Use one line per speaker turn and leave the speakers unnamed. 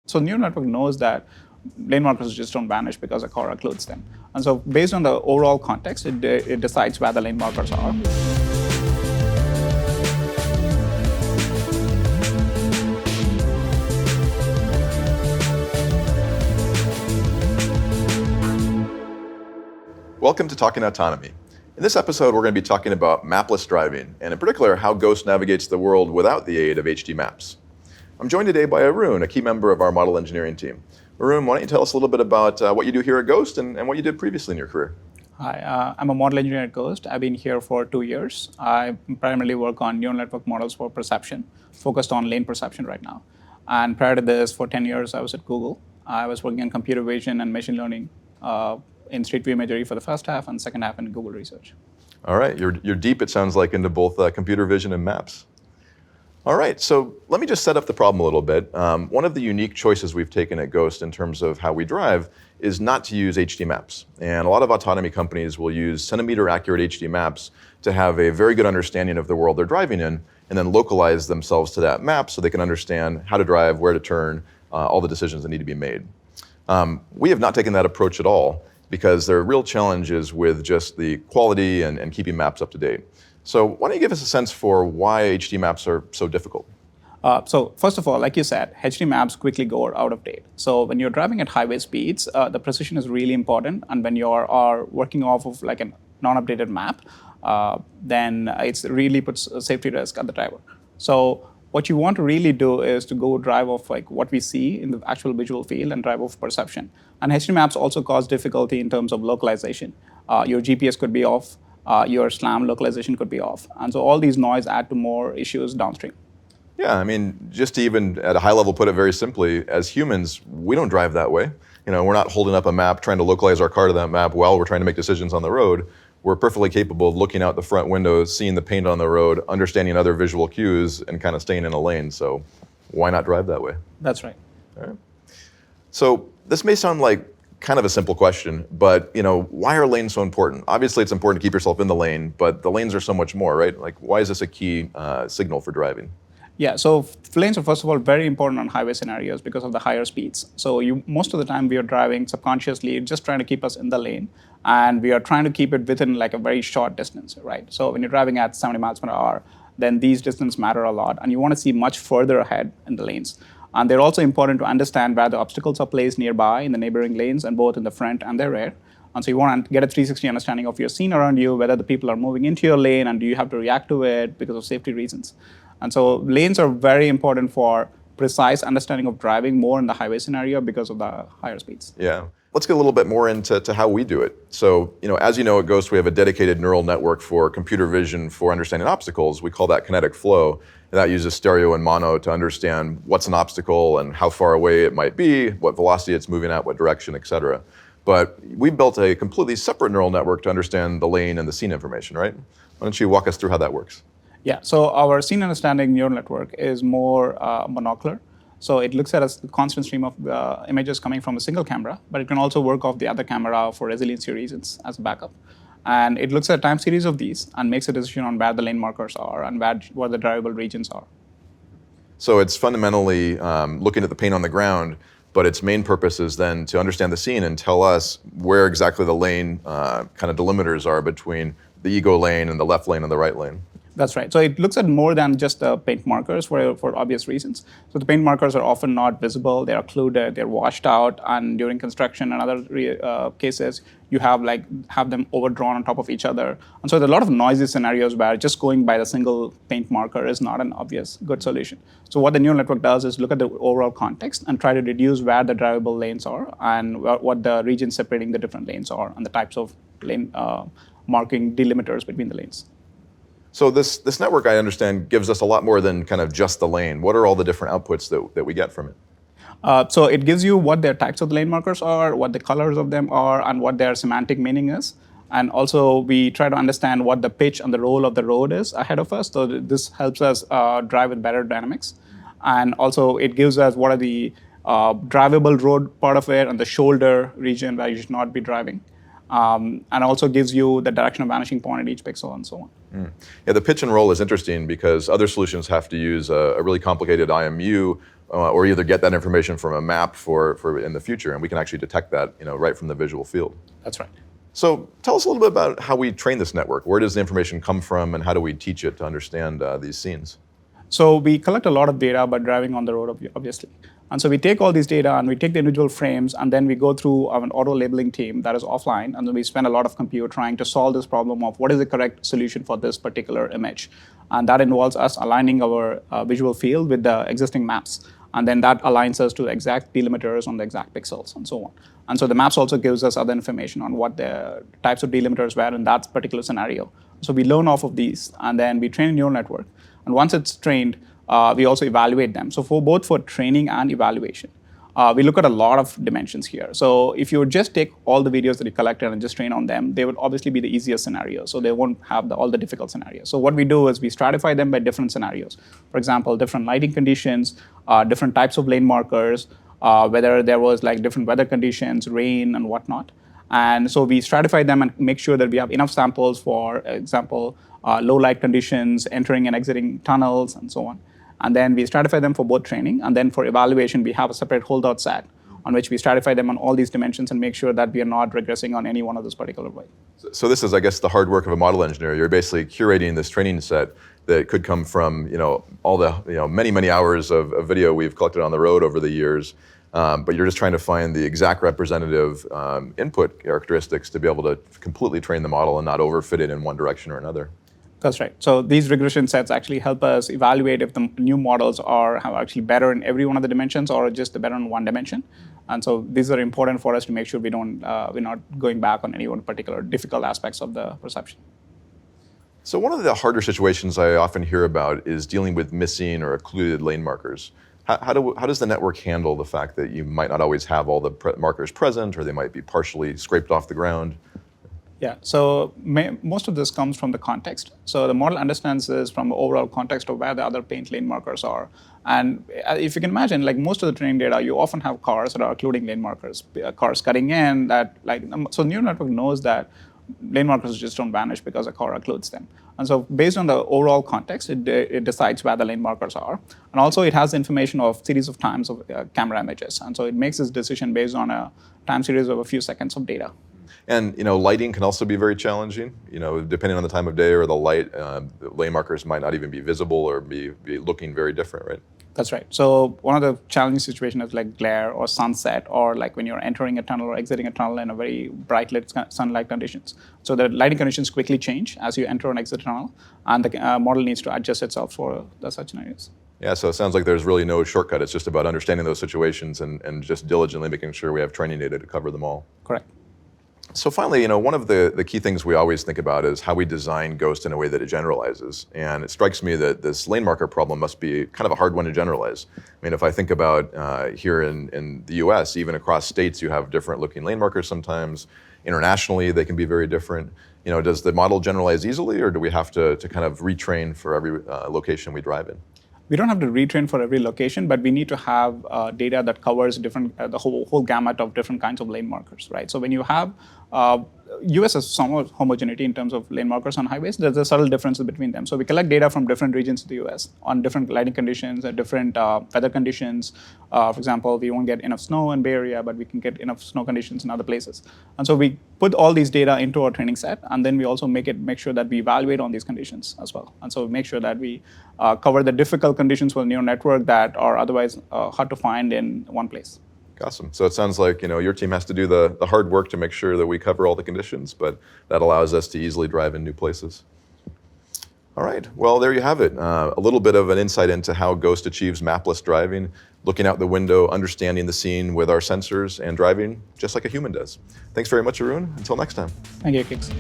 So neural network knows that lane markers just don't vanish because a car occludes them. And so based on the overall context, it decides where the lane markers are.
Welcome to Talking Autonomy. In this episode, we're going to be talking about mapless driving, and in particular, how Ghost navigates the world without the aid of HD maps. I'm joined today by Arun, a key member of our model engineering team. Arun, why don't you tell us a little bit about what you do here at Ghost and what you did previously in your career?
Hi, I'm a model engineer at Ghost. I've been here for 2 years. I primarily work on neural network models for perception, focused on lane perception right now. And prior to this, for 10 years, I was at Google. I was working on computer vision and machine learning in Street View imagery for the first half and second half in Google research.
All right, you're deep, it sounds like, into both computer vision and maps. All right, so let me just set up the problem a little bit. One of the unique choices we've taken at Ghost in terms of how we drive is not to use HD maps. And a lot of autonomy companies will use centimeter accurate HD maps to have a very good understanding of the world they're driving in and then localize themselves to that map so they can understand how to drive, where to turn, all the decisions that need to be made. We have not taken that approach at all because there are real challenges with just the quality and keeping maps up to date. So why don't you give us a sense for why HD maps are so difficult?
So first of all, like you said, HD maps quickly go out of date. So when you're driving at highway speeds, the precision is really important. And when you are working off of like a non-updated map, then it really puts a safety risk at the driver. So what you want to really do is to go drive off like what we see in the actual visual field and drive off perception. And HD maps also cause difficulty in terms of localization. Your GPS could be off. Your SLAM localization could be off. And so all these noise add to more issues downstream.
Yeah, I mean, just to even at a high level put it very simply, as humans, we don't drive that way. You know, we're not holding up a map trying to localize our car to that map while we're trying to make decisions on the road. We're perfectly capable of looking out the front windows, seeing the paint on the road, understanding other visual cues, and kind of staying in a lane. So why not drive that way?
That's right.
All right. So this may sound like kind of a simple question, but why are lanes so important? Obviously, it's important to keep yourself in the lane, but the lanes are so much more, right? Like, why is this a key signal for driving?
Yeah, so lanes are first of all very important on highway scenarios because of the higher speeds. So most of the time we are driving subconsciously, just trying to keep us in the lane, and we are trying to keep it within like a very short distance, right? So when you're driving at 70 miles per hour, then these distances matter a lot, and you want to see much further ahead in the lanes. And they're also important to understand where the obstacles are placed nearby in the neighboring lanes, and both in the front and the rear. And so you want to get a 360 understanding of your scene around you, whether the people are moving into your lane, and do you have to react to it because of safety reasons. And so lanes are very important for precise understanding of driving more in the highway scenario because of the higher speeds.
Yeah. Let's get a little bit more into how we do it. So, as you know, at Ghost, we have a dedicated neural network for computer vision for understanding obstacles. We call that kinetic flow. And that uses stereo and mono to understand what's an obstacle and how far away it might be, what velocity it's moving at, what direction, et cetera. But we built a completely separate neural network to understand the lane and the scene information, right? Why don't you walk us through how that works?
Yeah, so our scene understanding neural network is more monocular. So it looks at a constant stream of images coming from a single camera, but it can also work off the other camera for resiliency reasons as a backup. And it looks at a time series of these and makes a decision on where the lane markers are and where the drivable regions are.
So it's fundamentally looking at the paint on the ground, but its main purpose is then to understand the scene and tell us where exactly the lane kind of delimiters are between the ego lane and the left lane and the right lane.
That's right. So it looks at more than just the paint markers for obvious reasons. So the paint markers are often not visible. They're occluded. They're washed out. And during construction and other cases, you have them overdrawn on top of each other. And so there are a lot of noisy scenarios where just going by the single paint marker is not an obvious good solution. So what the neural network does is look at the overall context and try to deduce where the drivable lanes are and what the regions separating the different lanes are and the types of lane marking delimiters between the lanes.
So this network, I understand, gives us a lot more than kind of just the lane. What are all the different outputs that we get from it?
So it gives you what their types of the lane markers are, what the colors of them are, and what their semantic meaning is. And also, we try to understand what the pitch and the roll of the road is ahead of us. So this helps us drive with better dynamics. And also, it gives us what are the drivable road part of it and the shoulder region where you should not be driving. And also gives you the direction of vanishing point at each pixel and so on.
Yeah, the pitch and roll is interesting because other solutions have to use a really complicated IMU or either get that information from a map for in the future, and we can actually detect that right from the visual field.
That's right.
So tell us a little bit about how we train this network. Where does the information come from, and how do we teach it to understand these scenes?
So we collect a lot of data by driving on the road, obviously. And so we take all these data and we take the individual frames, and then we go through an auto labeling team that is offline, and then we spend a lot of compute trying to solve this problem of what is the correct solution for this particular image. And that involves us aligning our visual field with the existing maps. And then that aligns us to the exact delimiters on the exact pixels and so on. And so the maps also gives us other information on what the types of delimiters were in that particular scenario. So we learn off of these, and then we train a neural network. And once it's trained, we also evaluate them. So both for training and evaluation, we look at a lot of dimensions here. So if you just take all the videos that you collected and just train on them, they would obviously be the easiest scenarios. So they won't have all the difficult scenarios. So what we do is we stratify them by different scenarios. For example, different lighting conditions, different types of lane markers, whether there was like different weather conditions, rain and whatnot. And so we stratify them and make sure that we have enough samples, for example, low light conditions, entering and exiting tunnels, and so on. And then we stratify them for both training, and then for evaluation, we have a separate holdout set on which we stratify them on all these dimensions and make sure that we are not regressing on any one of those particular way.
So this is, I guess, the hard work of a model engineer. You're basically curating this training set that could come from all the many hours of video we've collected on the road over the years. But you're just trying to find the exact representative input characteristics to be able to completely train the model and not overfit it in one direction or another.
That's right. So these regression sets actually help us evaluate if the new models are actually better in every one of the dimensions or just better in one dimension. And so these are important for us to make sure we're not going back on any one particular difficult aspects of the perception.
So one of the harder situations I often hear about is dealing with missing or occluded lane markers. How does the network handle the fact that you might not always have all the markers present, or they might be partially scraped off the ground?
Yeah, so most of this comes from the context. So the model understands this from the overall context of where the other paint lane markers are. And if you can imagine, like most of the training data, you often have cars that are occluding lane markers, cars cutting in, so neural network knows that lane markers just don't vanish because a car occludes them. And so based on the overall context, it decides where the lane markers are. And also it has information of series of times of camera images. And so it makes this decision based on a time series of a few seconds of data.
And lighting can also be very challenging. Depending on the time of day or the light, the lane markers might not even be visible or be looking very different, right?
That's right. So one of the challenging situations is like glare or sunset, or like when you're entering a tunnel or exiting a tunnel in a very bright lit sunlight conditions. So the lighting conditions quickly change as you enter and exit a tunnel, and the model needs to adjust itself for such scenarios.
Yeah, so it sounds like there's really no shortcut. It's just about understanding those situations and just diligently making sure we have training data to cover them all.
Correct.
So finally, one of the key things we always think about is how we design Ghost in a way that it generalizes. And it strikes me that this lane marker problem must be kind of a hard one to generalize. I mean, if I think about here in the US, even across states, you have different looking lane markers sometimes. Internationally, they can be very different. Does the model generalize easily, or do we have to kind of retrain for every location we drive in?
We don't have to retrain for every location, but we need to have data that covers the whole gamut of different kinds of lane markers, right? So when you have US has somewhat homogeneity in terms of lane markers on highways. There's a subtle differences between them. So we collect data from different regions of the US on different lighting conditions and different weather conditions. For example, we won't get enough snow in Bay Area, but we can get enough snow conditions in other places. And so we put all these data into our training set, and then we also make sure that we evaluate on these conditions as well. And so we make sure that we cover the difficult conditions for the neural network that are otherwise hard to find in one place.
Awesome. So it sounds like your team has to do the hard work to make sure that we cover all the conditions, but that allows us to easily drive in new places. All right. Well, there you have it. A little bit of an insight into how Ghost achieves mapless driving, looking out the window, understanding the scene with our sensors, and driving just like a human does. Thanks very much, Arun. Until next time.
Thank you, Kix.